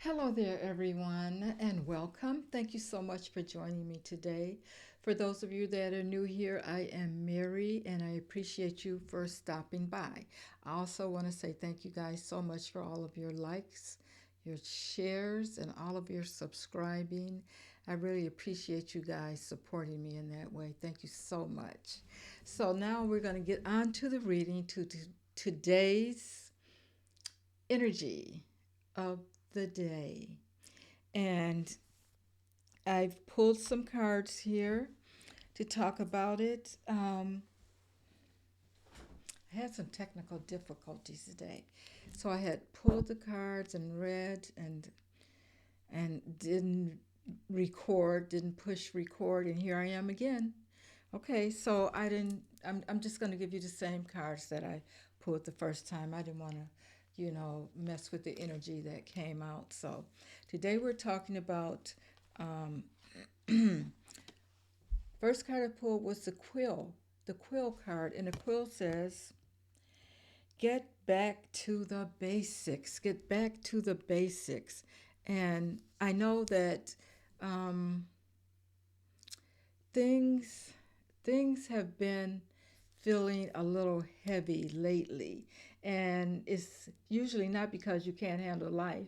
Hello there, everyone, and welcome. Thank you so much for joining me today. For those of you that are new here, I am Mary, and I appreciate you for stopping by. I also want to say thank you guys so much for all of your likes, your shares, and all of your subscribing. I really appreciate you guys supporting me in that way. Thank you so much. So now we're going to get on to the reading to today's energy of the day. And I've pulled some cards here to talk about it. I had some technical difficulties today. So I had pulled the cards and read and didn't record, didn't push record, and here I am again. Okay, so I'm just going to give you the same cards that I pulled the first time. I didn't want to, mess with the energy that came out. So today we're talking about, um, first card I pulled was the quill card. And the quill says, get back to the basics, get back to the basics. And I know that um, things things have been feeling a little heavy lately, and it's usually not because you can't handle life.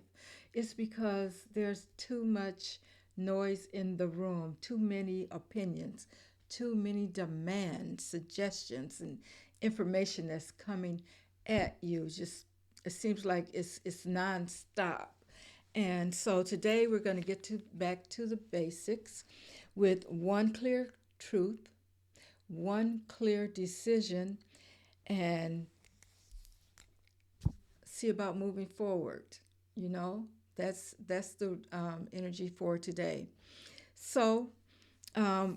It's because there's too much noise in the room, too many opinions, too many demands, suggestions, and information that's coming at you. Just it seems like it's nonstop. And so today we're going to get to back to the basics with one clear truth, one clear decision, and see about moving forward. You know, that's the energy for today. So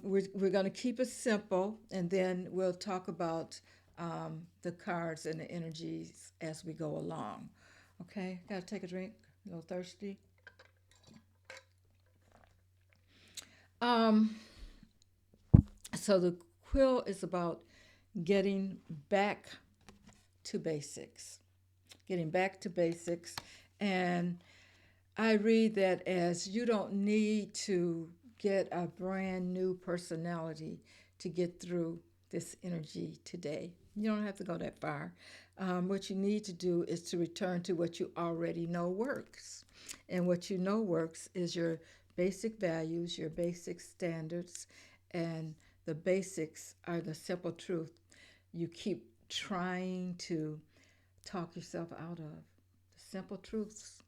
we're going to keep it simple, and then we'll talk about the cards and the energies as we go along. Okay, got to take a drink. A little thirsty. Um, so the quill is about getting back to basics, getting back to basics. And I read that as you don't need to get a brand new personality to get through this energy today. You don't have to go that far. What you need to do is to return to what you already know works. And what you know works is your basic values, your basic standards, and the basics are the simple truth you keep trying to talk yourself out of. The simple truths.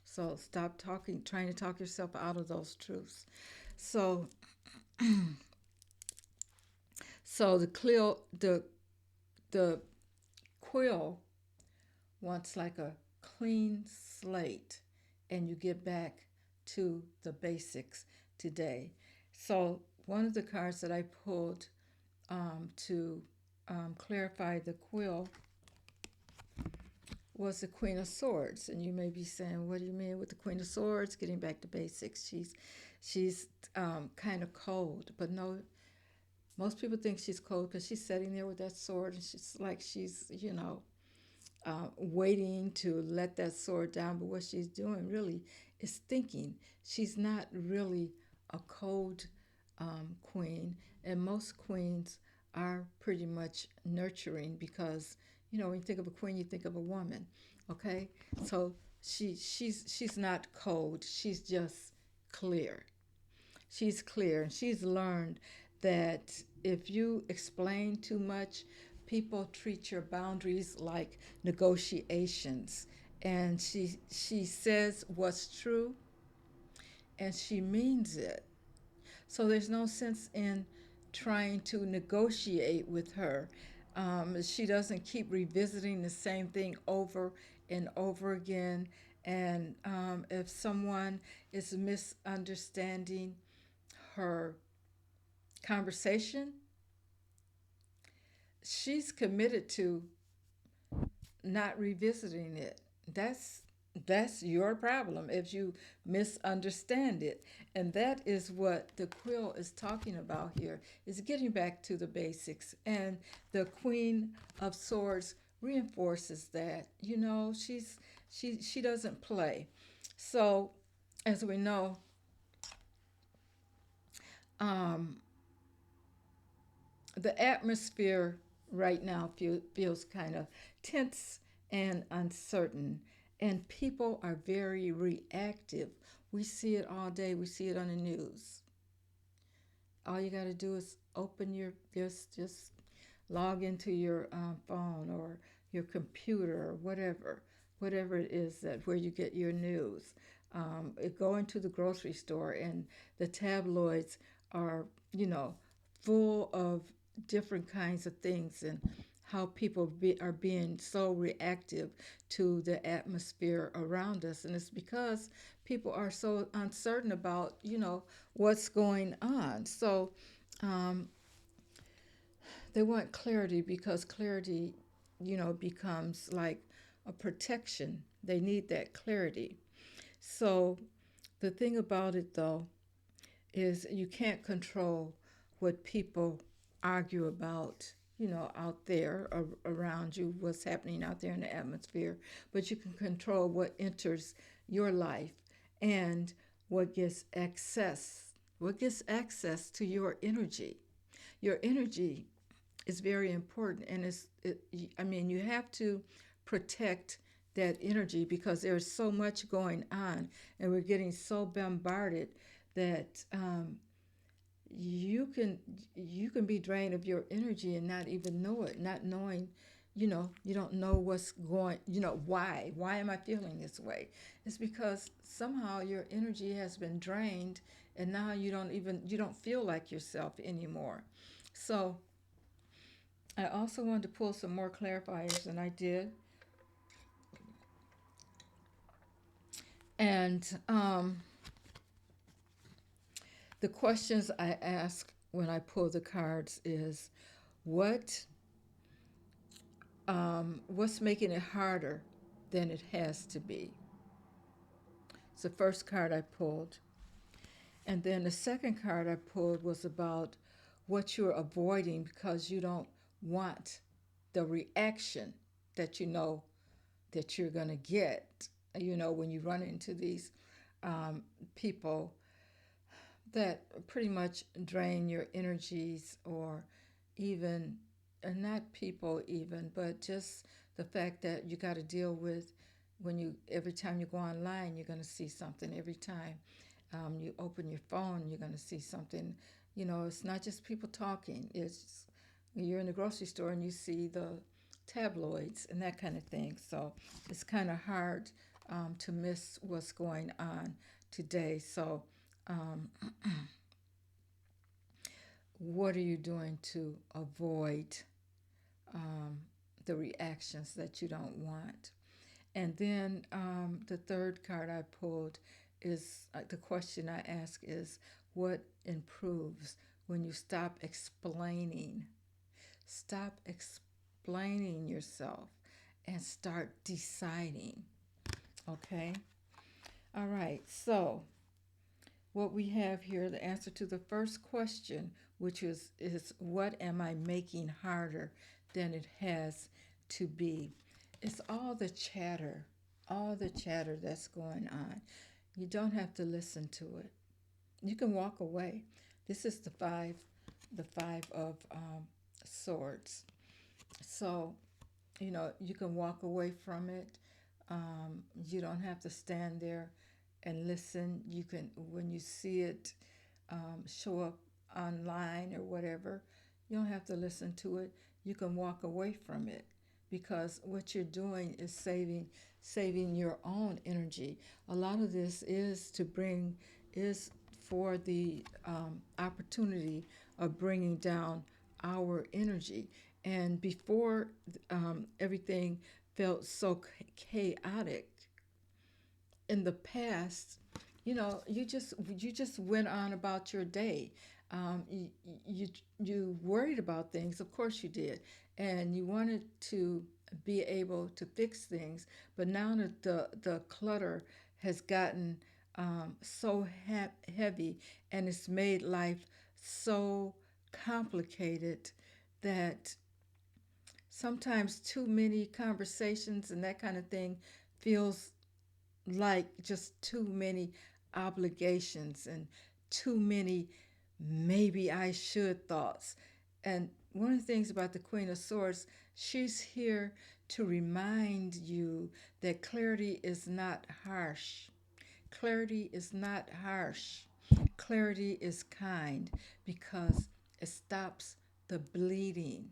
So stop talking, trying to talk yourself out of those truths. So, so the quill wants like a clean slate, and you get back to the basics today. So one of the cards that I pulled to clarify the quill was the Queen of Swords. And you may be saying, what do you mean with the Queen of Swords? Getting back to basics. She's kind of cold, but no, most people think she's cold because she's sitting there with that sword, and she's like waiting to let that sword down. But what she's doing really is thinking. She's not really a cold queen, and most queens are pretty much nurturing because when you think of a queen, you think of a woman. Okay, so she's not cold. She's just clear. She's clear, and she's learned that if you explain too much, people treat your boundaries like negotiations. And she says what's true, and she means it. So there's no sense in trying to negotiate with her. She doesn't keep revisiting the same thing over and over again. And if someone is misunderstanding her conversation, she's committed to not revisiting it. That's your problem if you misunderstand it. And that is what the quill is talking about here, is getting back to the basics. And the Queen of Swords reinforces that. She doesn't play. So, as we know, um, the atmosphere right now feels kind of tense and uncertain, and people are very reactive. We see it all day, we see it on the news. All you got to do is open your just log into your phone or your computer or whatever it is that where you get your news. Go into the grocery store and the tabloids are, you know, full of different kinds of things and how are being so reactive to the atmosphere around us. And it's because people are so uncertain about, what's going on. So um, they want clarity because clarity, becomes like a protection. They need that clarity. So the thing about it, though, is you can't control what people argue about, out there around you, what's happening out there in the atmosphere, but you can control what enters your life and what gets access to your energy. Your energy is very important, and I mean, you have to protect that energy because there's so much going on, and we're getting so bombarded that you can you can be drained of your energy and not even know it, not knowing, you don't know what's going, why am I feeling this way. It's because somehow your energy has been drained, and now you don't feel like yourself anymore. So I also wanted to pull some more clarifiers, and I did. And the questions I ask when I pull the cards is what what's making it harder than it has to be. It's the first card I pulled. And then the second card I pulled was about what you're avoiding because you don't want the reaction that you know that you're going to get, when you run into these um, people that pretty much drain your energies, or even, and not people even, but just the fact that you got to deal with when you every time you go online, you're going to see something. Every time you open your phone, you're going to see something. It's not just people talking. It's you're in the grocery store and you see the tabloids and that kind of thing. So it's kind of hard to miss what's going on today. So um, what are you doing to avoid um, the reactions that you don't want? And then the third card I pulled is the question I ask is what improves when you stop explaining? Stop explaining yourself and start deciding. Okay? All right. So what we have here, the answer to the first question, which is what am I making harder than it has to be? It's all the chatter that's going on. You don't have to listen to it. You can walk away. This is the five of swords. So you can walk away from it. You don't have to stand there and listen. You can, when you see it show up online or whatever, you don't have to listen to it. You can walk away from it because what you're doing is saving your own energy. A lot of this is for the opportunity of bringing down our energy. And before everything felt so chaotic in the past, you just went on about your day. You worried about things, of course you did, and you wanted to be able to fix things. But now that the clutter has gotten so heavy, and it's made life so complicated that sometimes too many conversations and that kind of thing feels like just too many obligations and too many maybe I should thoughts. And one of the things about the Queen of Swords, she's here to remind you that clarity is not harsh. Clarity is not harsh. Clarity is kind because it stops the bleeding.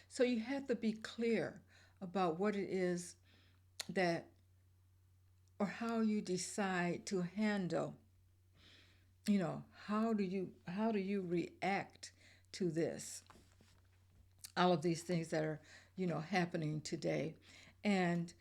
So you have to be clear about what it is that or how you decide to handle, how do you react to this, all of these things that are, happening today. And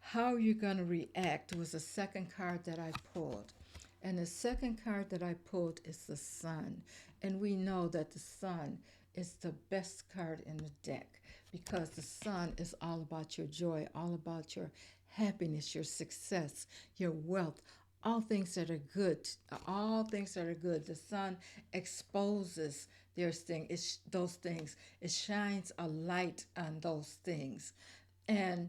how you're going to react was the second card that I pulled. And the second card that I pulled is the Sun. And we know that the Sun is the best card in the deck because the Sun is all about your joy, all about your happiness, your success, your wealth, all things that are good, all things that are good. The Sun exposes those things. It shines a light on those things. And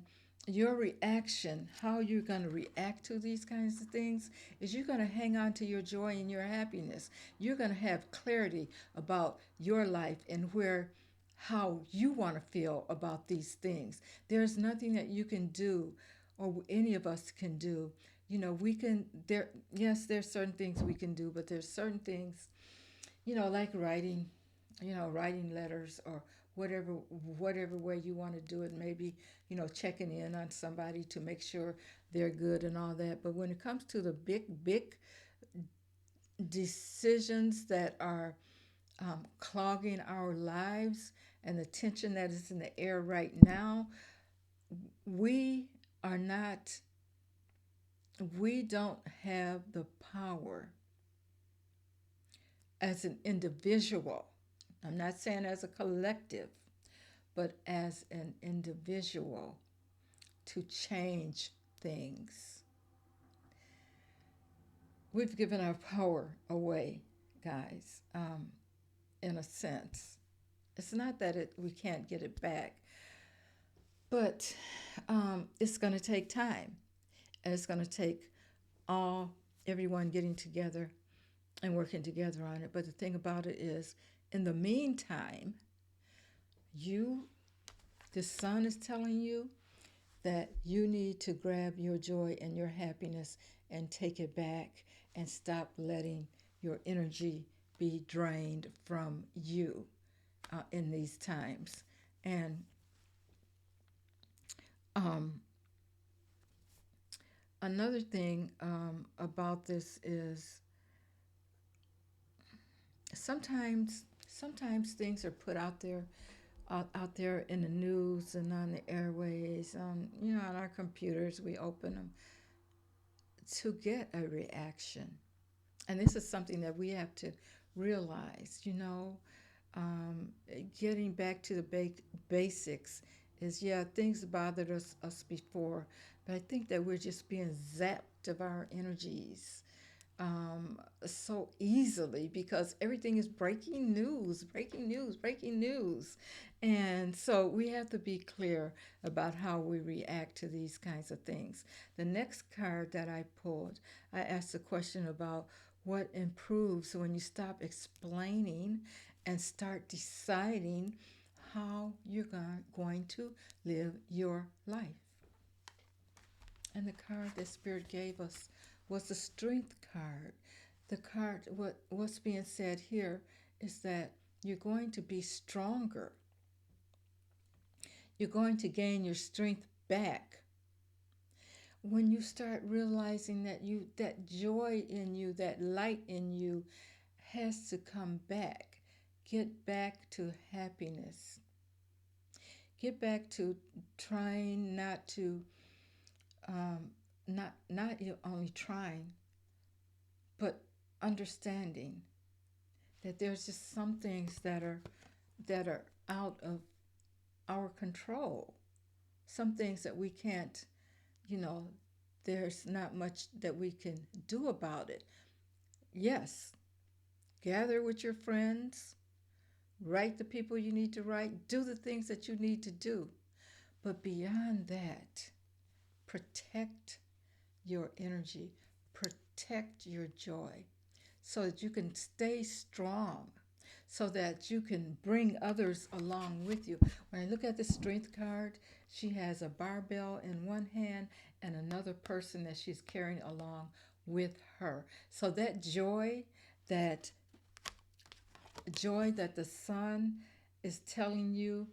your reaction, how you're going to react to these kinds of things, is you're going to hang on to your joy and your happiness. You're going to have clarity about your life and how you want to feel about these things. There's nothing that you can do or any of us can do. We can, yes, there's certain things we can do, but there's certain things, like writing letters or whatever way you want to do it, maybe, checking in on somebody to make sure they're good and all that. But when it comes to the big decisions that are clogging our lives and the tension that is in the air right now, we are not, we don't have the power as an individual. I'm not saying as a collective, but as an individual to change things. We've given our power away, guys, in a sense. It's not that we can't get it back, but it's going to take time, and it's going to take everyone getting together and working together on it. But the thing about it is, in the meantime, you, the Sun is telling you that you need to grab your joy and your happiness and take it back and stop letting your energy be drained from you in these times. And um, another thing about this is sometimes things are put out there in the news and on the airways, on our computers. We open them to get a reaction. And this is something that we have to realize, um, getting back to the basics is, yeah, things bothered us before, but I think that we're just being zapped of our energies so easily because everything is breaking news, breaking news, breaking news. And so we have to be clear about how we react to these kinds of things. The next card that I pulled, I asked a question about what improves when you stop explaining and start deciding how you're going to live your life. And the card that Spirit gave us was the Strength card. The card, what's being said here is that you're going to be stronger. You're going to gain your strength back when you start realizing that joy in you, that light in you has to come back. Get back to happiness. Get back to trying not to not only trying, but understanding that there's just some things that are out of our control. Some things that we can't, you know, there's not much that we can do about it. Yes, gather with your friends, write the people you need to write, do the things that you need to do. But beyond that, protect your energy, protect your joy so that you can stay strong, so that you can bring others along with you. When I look at the strength card, she has a barbell in one hand and another person that she's carrying along with her. So that that joy that the sun is telling you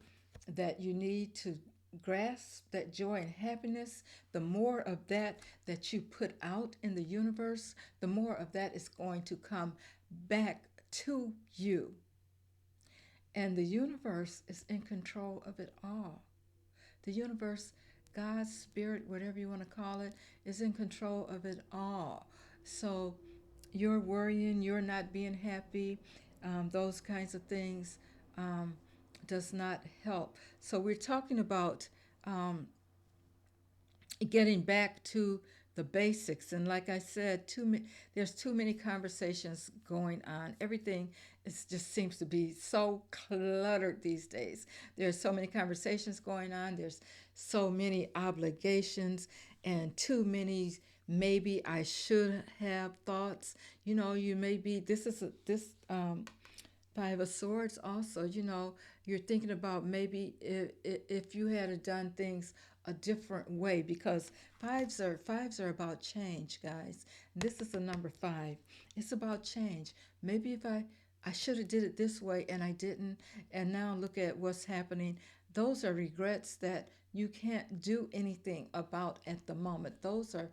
that you need to grasp, that joy and happiness, the more of that that you put out in the universe, the more of that is going to come back to you. And the universe is in control of it all. The universe, God's spirit, whatever you want to call it, is in control of it all. So you're worrying, you're not being happy, those kinds of things um, does not help. So we're talking about um, getting back to the basics. And like I said, there's too many conversations going on. Everything just seems to be so cluttered these days. There's so many conversations going on. There's so many obligations and too many maybe I should have thoughts. You know, you may be, this Five of Swords also, you're thinking about maybe if you had done things a different way, because fives are about change, guys. This is the number five. It's about change. Maybe if I should have did it this way and I didn't, and now look at what's happening. Those are regrets that you can't do anything about at the moment. Those are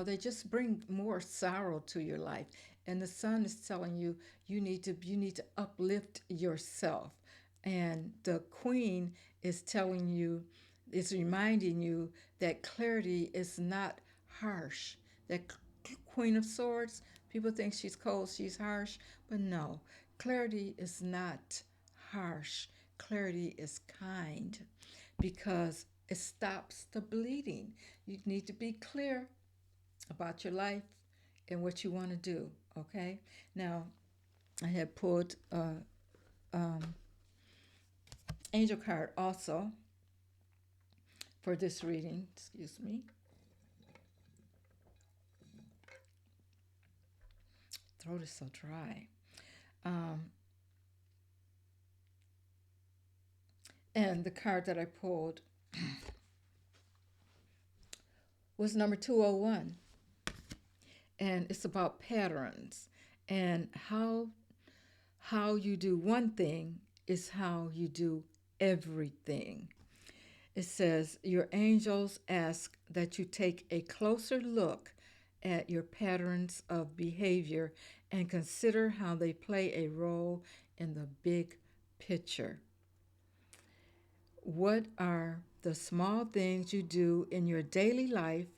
they just bring more sorrow to your life. And the sun is telling you you need to uplift yourself. And the queen is telling you, is reminding you that clarity is not harsh. That queen of swords, people think she's cold, she's harsh, but no, clarity is not harsh. Clarity is kind, because it stops the bleeding. You need to be clear about your life and what you want to do. Okay. Now, I had pulled um, angel card also for this reading. Excuse me. Throat is so dry. Um, and the card that I pulled was number 201, and it's about patterns and how you do one thing is how you do everything. It says, your angels ask that you take a closer look at your patterns of behavior and consider how they play a role in the big picture. What are the small things you do in your daily life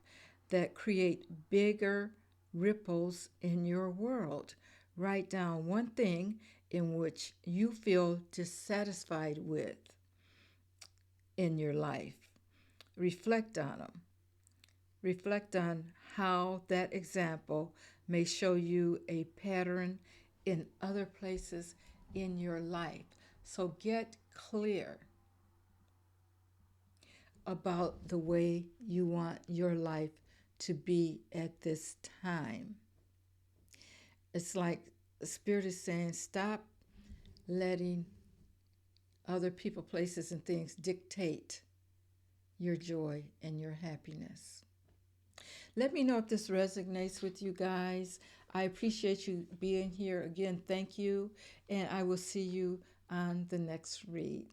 that create bigger ripples in your world? Write down one thing in which you feel dissatisfied with in your life. Reflect on them. Reflect on how that example may show you a pattern in other places in your life. So get clear about the way you want your life to be at this time. It's like the Spirit is saying, stop letting other people, places, and things dictate your joy and your happiness. Let me know if this resonates with you guys. I appreciate you being here. Again, thank you. And I will see you on the next read.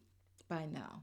Bye now.